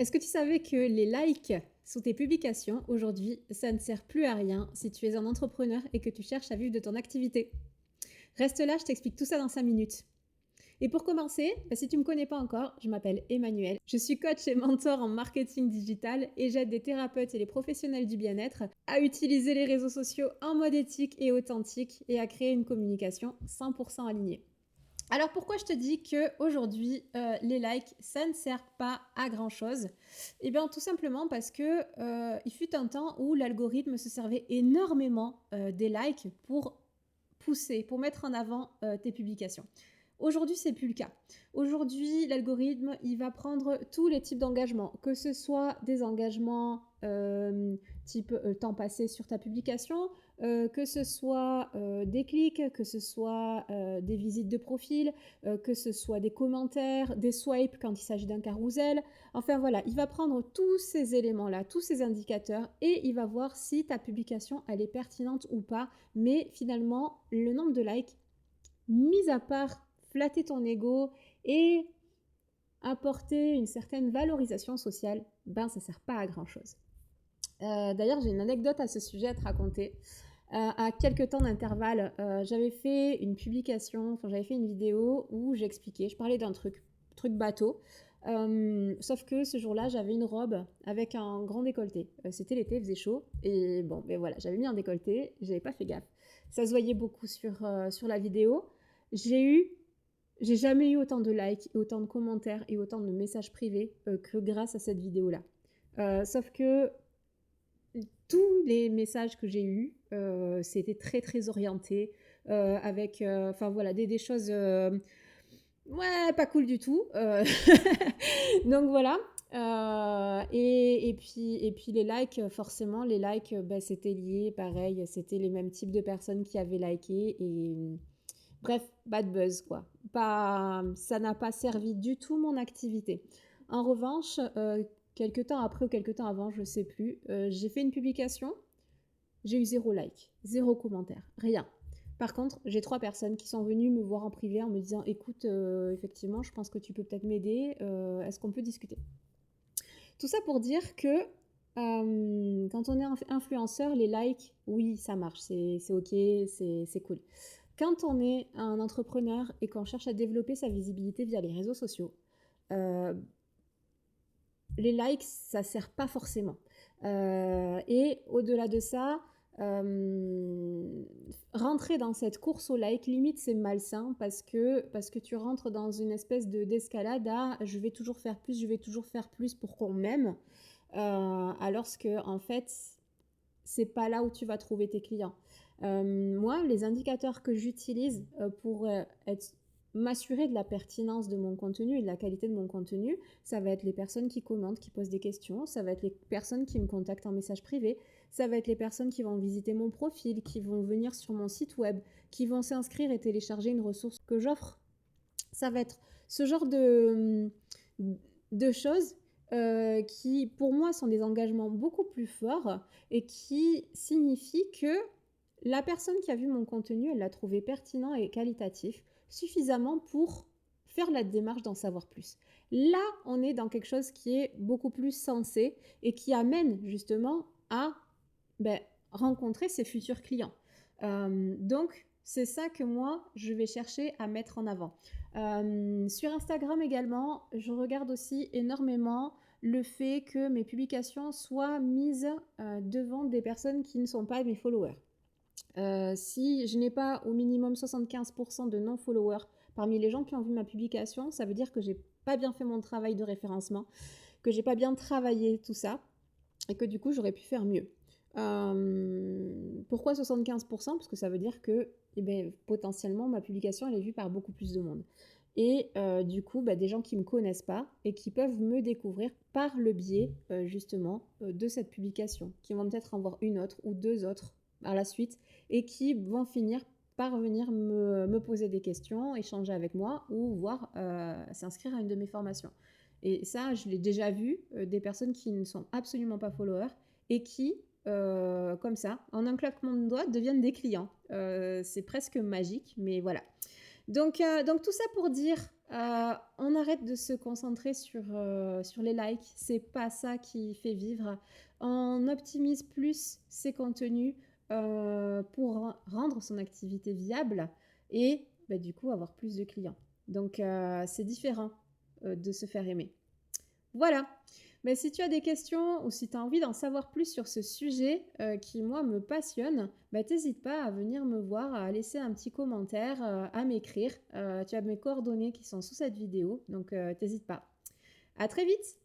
Est-ce que tu savais que les likes sous tes publications, aujourd'hui, ça ne sert plus à rien si tu es un entrepreneur et que tu cherches à vivre de ton activité? Reste là, je t'explique tout ça dans 5 minutes. Et pour commencer, si tu ne me connais pas encore, je m'appelle Emmanuelle. Je suis coach et mentor en marketing digital et j'aide des thérapeutes et les professionnels du bien-être à utiliser les réseaux sociaux en mode éthique et authentique et à créer une communication 100% alignée. Alors pourquoi je te dis qu'aujourd'hui, les likes, ça ne sert pas à grand-chose? Eh bien tout simplement parce que, il fut un temps où l'algorithme se servait énormément, des likes pour pousser, pour mettre en avant, tes publications. Aujourd'hui, c'est plus le cas. Aujourd'hui, l'algorithme, il va prendre tous les types d'engagements, que ce soit des engagements, type, temps passé sur ta publication, que ce soit, des clics, que ce soit, des visites de profil, que ce soit des commentaires, des swipes quand il s'agit d'un carrousel. Enfin voilà, il va prendre tous ces éléments-là, tous ces indicateurs et il va voir si ta publication, elle est pertinente ou pas. Mais finalement, le nombre de likes, mis à part flatter ton ego et apporter une certaine valorisation sociale, ben ça sert pas à grand chose. D'ailleurs, j'ai une anecdote à ce sujet à te raconter. À quelques temps d'intervalle, j'avais fait une publication, enfin j'avais fait une vidéo où j'expliquais, je parlais d'un truc bateau. Sauf que ce jour-là, j'avais une robe avec un grand décolleté. C'était l'été, il faisait chaud. Et bon, ben voilà, j'avais mis un décolleté, j'avais pas fait gaffe. Ça se voyait beaucoup sur la vidéo. J'ai eu j'ai jamais eu autant de likes, et autant de commentaires et autant de messages privés que grâce à cette vidéo-là. Sauf que tous les messages que j'ai eus, c'était très très orienté, avec, enfin voilà, des choses, ouais, pas cool du tout. Donc voilà. Et puis les likes, forcément, les likes, bah, c'était lié, pareil, c'était les mêmes types de personnes qui avaient liké. Et bref, bad buzz, quoi. Pas, ça n'a pas servi du tout mon activité. En revanche, quelques temps après ou quelques temps avant, je sais plus, j'ai fait une publication, j'ai eu 0 like, 0 commentaire, rien. Par contre, j'ai 3 personnes qui sont venues me voir en privé en me disant: «Écoute, effectivement, je pense que tu peux peut-être m'aider, est-ce qu'on peut discuter?» Tout ça pour dire que, quand on est influenceur, les likes, oui, ça marche, c'est OK, c'est cool. Quand on est un entrepreneur et qu'on cherche à développer sa visibilité via les réseaux sociaux, euh, les likes, ça sert pas forcément. Et au-delà de ça, rentrer dans cette course au like, limite c'est malsain parce que tu rentres dans une espèce d'escalade à je vais toujours faire plus pour qu'on m'aime, alors que en fait c'est pas là où tu vas trouver tes clients. Moi, les indicateurs que j'utilise pour m'assurer de la pertinence de mon contenu et de la qualité de mon contenu, ça va être les personnes qui commentent, qui posent des questions, ça va être les personnes qui me contactent en message privé, ça va être les personnes qui vont visiter mon profil, qui vont venir sur mon site web, qui vont s'inscrire et télécharger une ressource que j'offre. Ça va être ce genre de choses qui, pour moi, sont des engagements beaucoup plus forts et qui signifient que la personne qui a vu mon contenu, elle l'a trouvé pertinent et qualitatif suffisamment pour faire la démarche d'en savoir plus. Là, on est dans quelque chose qui est beaucoup plus sensé et qui amène justement à ben, rencontrer ses futurs clients. Donc, c'est ça que moi, je vais chercher à mettre en avant. Sur Instagram également, je regarde aussi énormément le fait que mes publications soient mises devant des personnes qui ne sont pas mes followers. Si je n'ai pas au minimum 75% de non-followers parmi les gens qui ont vu ma publication, ça veut dire que j'ai pas bien fait mon travail de référencement, que j'ai pas bien travaillé tout ça et que du coup j'aurais pu faire mieux. Pourquoi 75%? Parce que ça veut dire que potentiellement ma publication elle est vue par beaucoup plus de monde. Et du coup, des gens qui ne me connaissent pas et qui peuvent me découvrir par le biais justement de cette publication, qui vont peut-être en voir une autre ou deux autres à la suite et qui vont finir par venir me poser des questions, échanger avec moi ou voir s'inscrire à une de mes formations. Et ça, je l'ai déjà vu, des personnes qui ne sont absolument pas followers et qui, comme ça, en un claquement de doigts, deviennent des clients. C'est presque magique, mais voilà. Donc tout ça pour dire, on arrête de se concentrer sur les likes, c'est pas ça qui fait vivre. On optimise plus ses contenus, pour rendre son activité viable et bah, du coup avoir plus de clients. Donc c'est différent, de se faire aimer. Voilà. Mais si tu as des questions ou si tu as envie d'en savoir plus sur ce sujet qui, moi, me passionne, bah, t'hésites pas à venir me voir, à laisser un petit commentaire, à m'écrire. Tu as mes coordonnées qui sont sous cette vidéo, donc t'hésites pas. À très vite!